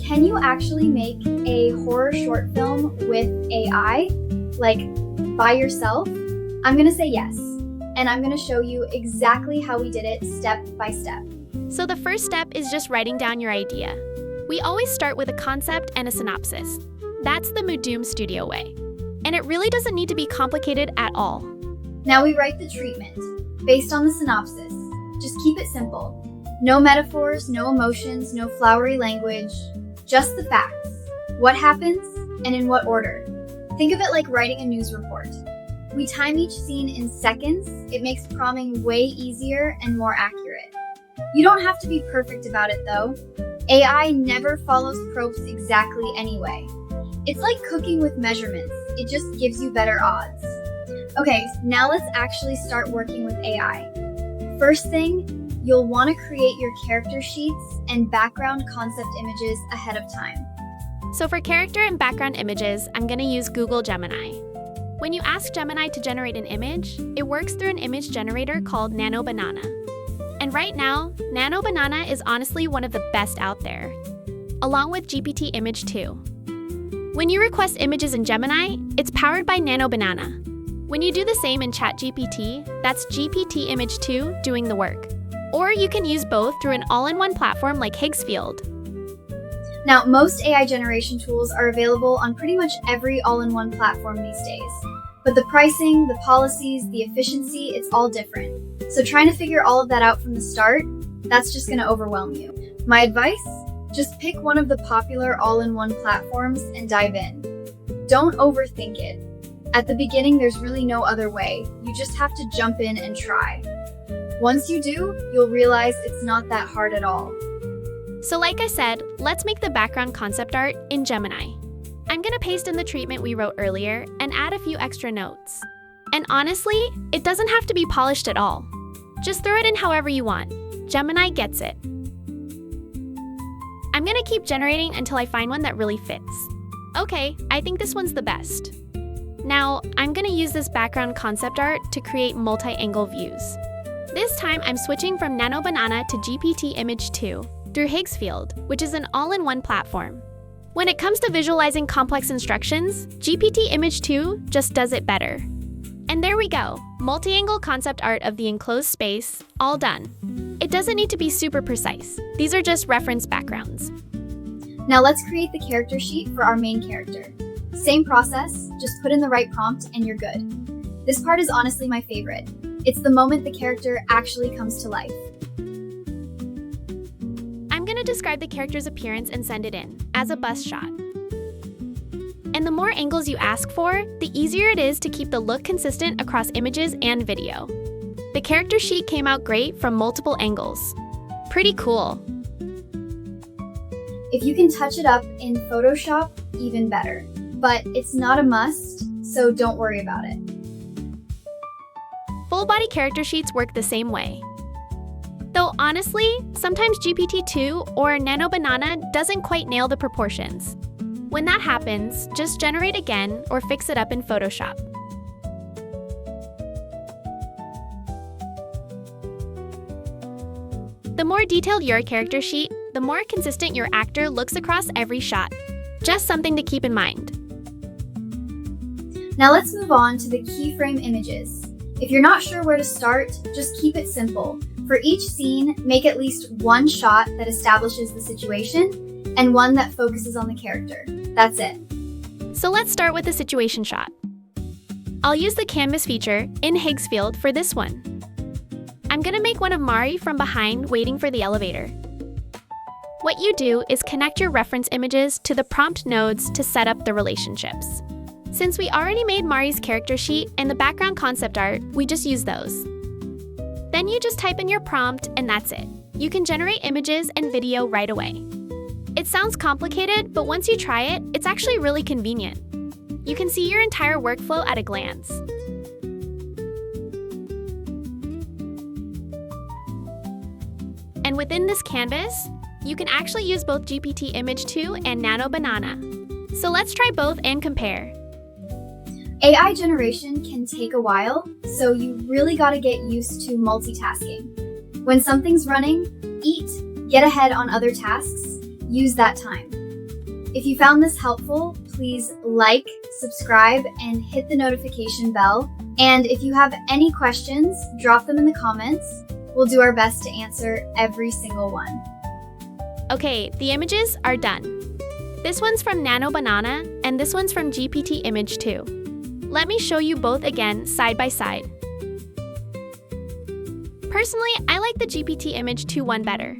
can you actually make a horror short film with AI, like by yourself? I'm gonna say yes, and I'm gonna show you exactly how we did it step by step. So the first step is just writing down your idea. We always start with a concept and a synopsis. That's the Modoom Studio way. And it really doesn't need to be complicated at all. Now we write the treatment, based on the synopsis. Just keep it simple. No metaphors, no emotions, no flowery language, just the facts. What happens, and in what order. Think of it like writing a news report. We time each scene in seconds. It makes prompting way easier and more accurate. You don't have to be perfect about it though. AI never follows prompts exactly anyway. It's like cooking with measurements. It just gives you better odds. Okay, now let's actually start working with AI. First thing, you'll want to create your character sheets and background concept images ahead of time. So for character and background images, I'm going to use Google Gemini. When you ask Gemini to generate an image, it works through an image generator called Nanobanana. And right now, Nanobanana is honestly one of the best out there, along with GPT Image 2. When you request images in Gemini, it's powered by Nanobanana. When you do the same in ChatGPT, that's GPT Image 2 doing the work. Or you can use both through an all-in-one platform like Higgsfield. Now, most AI generation tools are available on pretty much every all-in-one platform these days. But the pricing, the policies, the efficiency, it's all different. So trying to figure all of that out from the start, that's just going to overwhelm you. My advice? Just pick one of the popular all-in-one platforms and dive in. Don't overthink it. At the beginning, there's really no other way. You just have to jump in and try. Once you do, you'll realize it's not that hard at all. So like I said, let's make the background concept art in Gemini. I'm gonna paste in the treatment we wrote earlier and add a few extra notes. And honestly, it doesn't have to be polished at all. Just throw it in however you want. Gemini gets it. I'm gonna keep generating until I find one that really fits. Okay, I think this one's the best. Now, I'm gonna use this background concept art to create multi-angle views. This time, I'm switching from Nanobanana to GPT Image 2 through Higgsfield, which is an all-in-one platform. When it comes to visualizing complex instructions, GPT Image 2 just does it better. And there we go, multi-angle concept art of the enclosed space, all done. It doesn't need to be super precise. These are just reference backgrounds. Now let's create the character sheet for our main character. Same process, just put in the right prompt and you're good. This part is honestly my favorite. It's the moment the character actually comes to life. I'm gonna describe the character's appearance and send it in, as a bust shot. And the more angles you ask for, the easier it is to keep the look consistent across images and video. The character sheet came out great from multiple angles. Pretty cool. If you can touch it up in Photoshop, even better. But it's not a must, so don't worry about it. Full body character sheets work the same way. Though honestly, sometimes GPT-2 or Nanobanana doesn't quite nail the proportions. When that happens, just generate again or fix it up in Photoshop. The more detailed your character sheet, the more consistent your actor looks across every shot. Just something to keep in mind. Now let's move on to the keyframe images. If you're not sure where to start, just keep it simple. For each scene, make at least one shot that establishes the situation and one that focuses on the character. That's it. So let's start with the situation shot. I'll use the canvas feature in Higgsfield for this one. I'm gonna make one of Mari from behind waiting for the elevator. What you do is connect your reference images to the prompt nodes to set up the relationships. Since we already made Mari's character sheet and the background concept art, we just use those. Then you just type in your prompt and that's it. You can generate images and video right away. It sounds complicated, but once you try it, it's actually really convenient. You can see your entire workflow at a glance. And within this canvas, you can actually use both GPT Image 2 and Nanobanana. So let's try both and compare. AI generation can take a while, so you really gotta get used to multitasking. When something's running, eat, get ahead on other tasks, use that time. If you found this helpful, please like, subscribe, and hit the notification bell. And if you have any questions, drop them in the comments. We'll do our best to answer every single one. Okay, the images are done. This one's from Nanobanana, and this one's from GPT Image 2. Let me show you both again, side by side. Personally, I like the GPT Image 2 one better.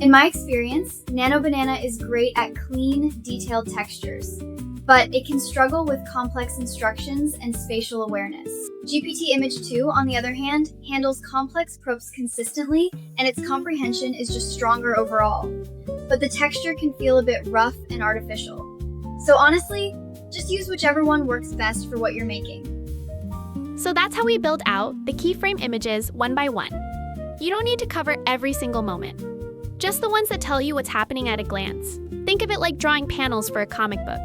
In my experience, Nanobanana is great at clean, detailed textures, but it can struggle with complex instructions and spatial awareness. GPT Image 2, on the other hand, handles complex prompts consistently, and its comprehension is just stronger overall. But the texture can feel a bit rough and artificial. So honestly, just use whichever one works best for what you're making. So that's how we build out the keyframe images one by one. You don't need to cover every single moment, just the ones that tell you what's happening at a glance. Think of it like drawing panels for a comic book.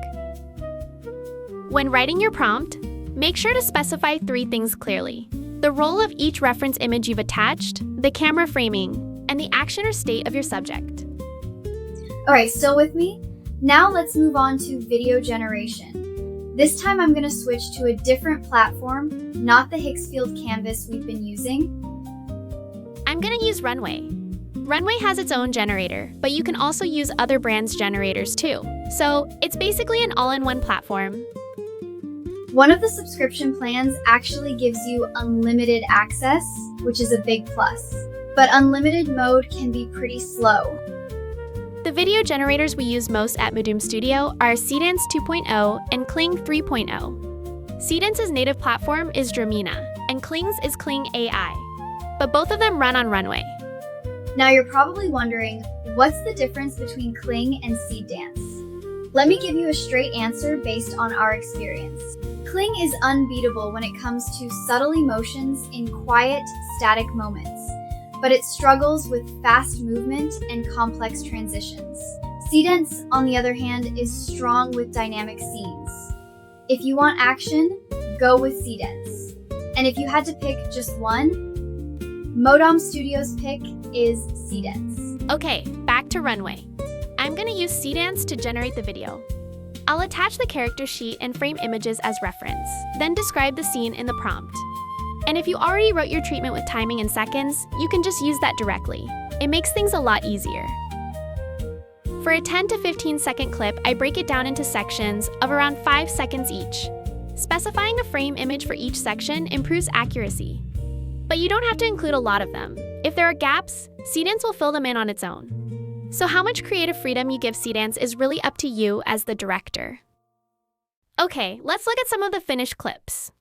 When writing your prompt, make sure to specify 3 things clearly: the role of each reference image you've attached, the camera framing, and the action or state of your subject. Alright, still with me? Now let's move on to video generation. This time I'm going to switch to a different platform, not the Higgsfield canvas we've been using. I'm going to use Runway. Runway has its own generator, but you can also use other brands' generators too. So it's basically an all-in-one platform. One of the subscription plans actually gives you unlimited access, which is a big plus. But unlimited mode can be pretty slow. The video generators we use most at Modoom Studio are Seedance 2.0 and Kling 3.0. Seedance's native platform is Dramina, and Kling's is Kling AI. But both of them run on Runway. Now you're probably wondering, what's the difference between Kling and Seedance? Let me give you a straight answer based on our experience. Kling is unbeatable when it comes to subtle emotions in quiet, static moments, but it struggles with fast movement and complex transitions. Seedance, on the other hand, is strong with dynamic scenes. If you want action, go with Seedance. And if you had to pick just one, Modoom Studio's pick is Seedance. Okay, back to Runway. I'm going to use Seedance to generate the video. I'll attach the character sheet and frame images as reference, then describe the scene in the prompt. And if you already wrote your treatment with timing in seconds, you can just use that directly. It makes things a lot easier. For a 10 to 15 second clip, I break it down into sections of around 5 seconds each. Specifying a frame image for each section improves accuracy. But you don't have to include a lot of them. If there are gaps, Seedance will fill them in on its own. So how much creative freedom you give Seedance is really up to you as the director. Okay, let's look at some of the finished clips.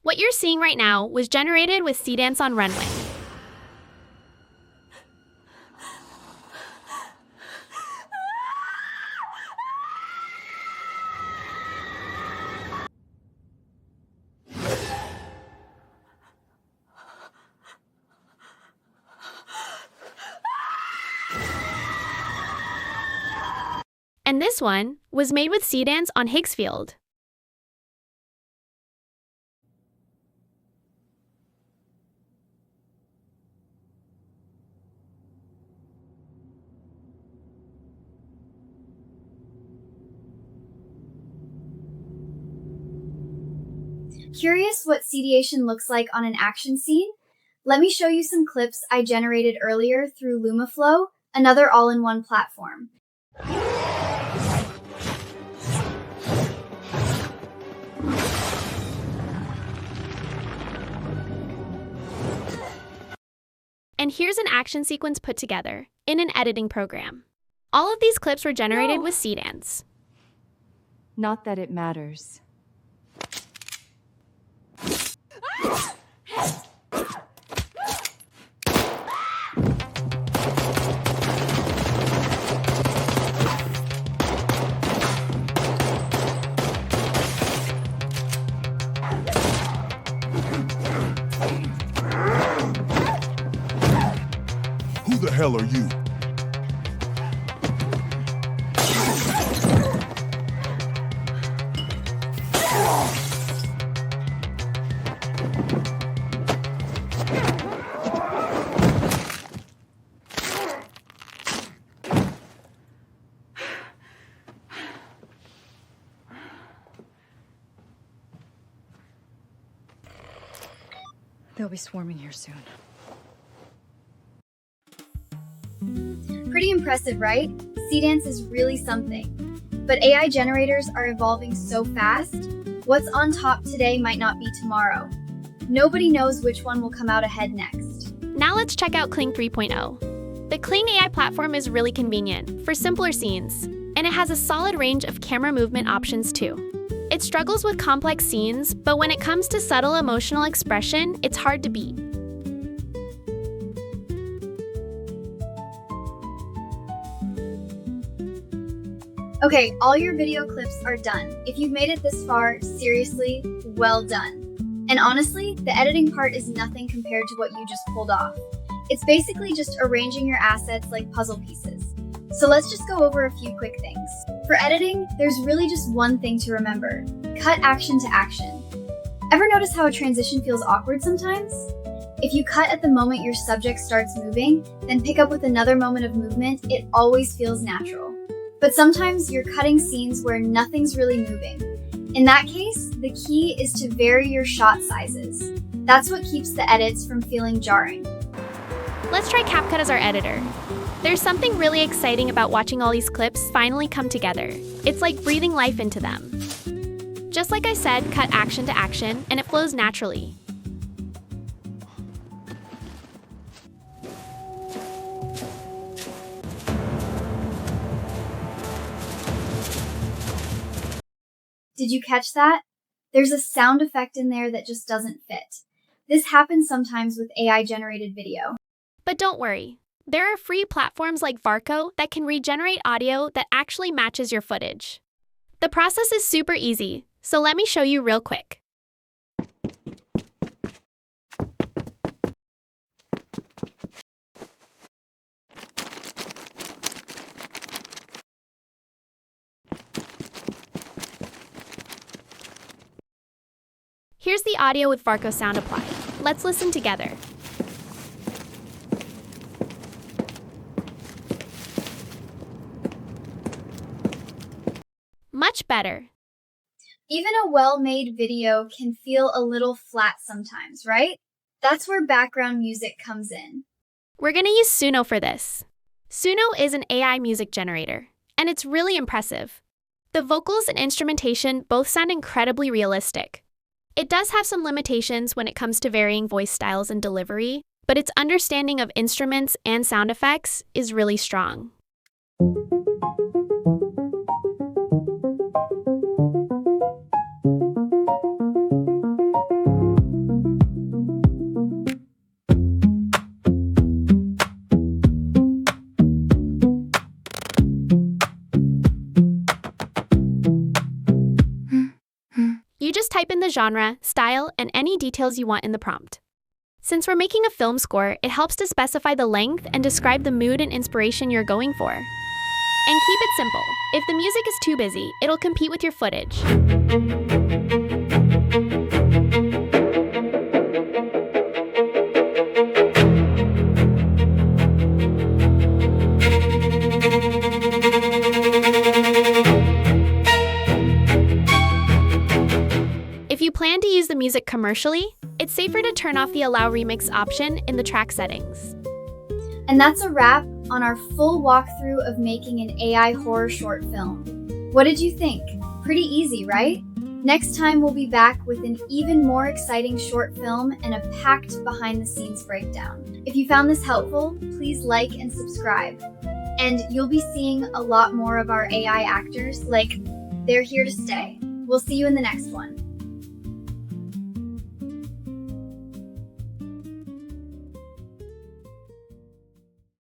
What you're seeing right now was generated with Seedance on Runway. And this one was made with Seedance on Higgsfield. Curious what Seedation looks like on an action scene? Let me show you some clips I generated earlier through LumaFlow, another all-in-one platform. And here's an action sequence put together in an editing program. All of these clips were generated with Seedance. Not that it matters. Who the hell are you? They'll be swarming here soon. Pretty impressive, right? Seedance is really something. But AI generators are evolving so fast, what's on top today might not be tomorrow. Nobody knows which one will come out ahead next. Now let's check out Kling 3.0. The Kling AI platform is really convenient for simpler scenes, and it has a solid range of camera movement options too. It struggles with complex scenes, but when it comes to subtle emotional expression, it's hard to beat. Okay, all your video clips are done. If you've made it this far, seriously, well done. And honestly, the editing part is nothing compared to what you just pulled off. It's basically just arranging your assets like puzzle pieces. So let's just go over a few quick things. For editing, there's really just one thing to remember: cut action to action. Ever notice how a transition feels awkward sometimes? If you cut at the moment your subject starts moving, then pick up with another moment of movement, it always feels natural. But sometimes you're cutting scenes where nothing's really moving. In that case, the key is to vary your shot sizes. That's what keeps the edits from feeling jarring. Let's try CapCut as our editor. There's something really exciting about watching all these clips finally come together. It's like breathing life into them. Just like I said, cut action to action, and it flows naturally. Did you catch that? There's a sound effect in there that just doesn't fit. This happens sometimes with AI-generated video. But don't worry. There are free platforms like Varco that can regenerate audio that actually matches your footage. The process is super easy, so let me show you real quick. Here's the audio with Varco sound applied. Let's listen together. Much better. Even a well-made video can feel a little flat sometimes, right? That's where background music comes in. We're going to use Suno for this. Suno is an AI music generator, and it's really impressive. The vocals and instrumentation both sound incredibly realistic. It does have some limitations when it comes to varying voice styles and delivery, but its understanding of instruments and sound effects is really strong. You just type in the genre, style, and any details you want in the prompt. Since we're making a film score, it helps to specify the length and describe the mood and inspiration you're going for. And keep it simple. If the music is too busy, it'll compete with your footage. If you plan to use the music commercially, it's safer to turn off the Allow Remix option in the track settings. And that's a wrap on our full walkthrough of making an AI horror short film. What did you think? Pretty easy, right? Next time we'll be back with an even more exciting short film and a packed behind-the-scenes breakdown. If you found this helpful, please like and subscribe. And you'll be seeing a lot more of our AI actors, like they're here to stay. We'll see you in the next one.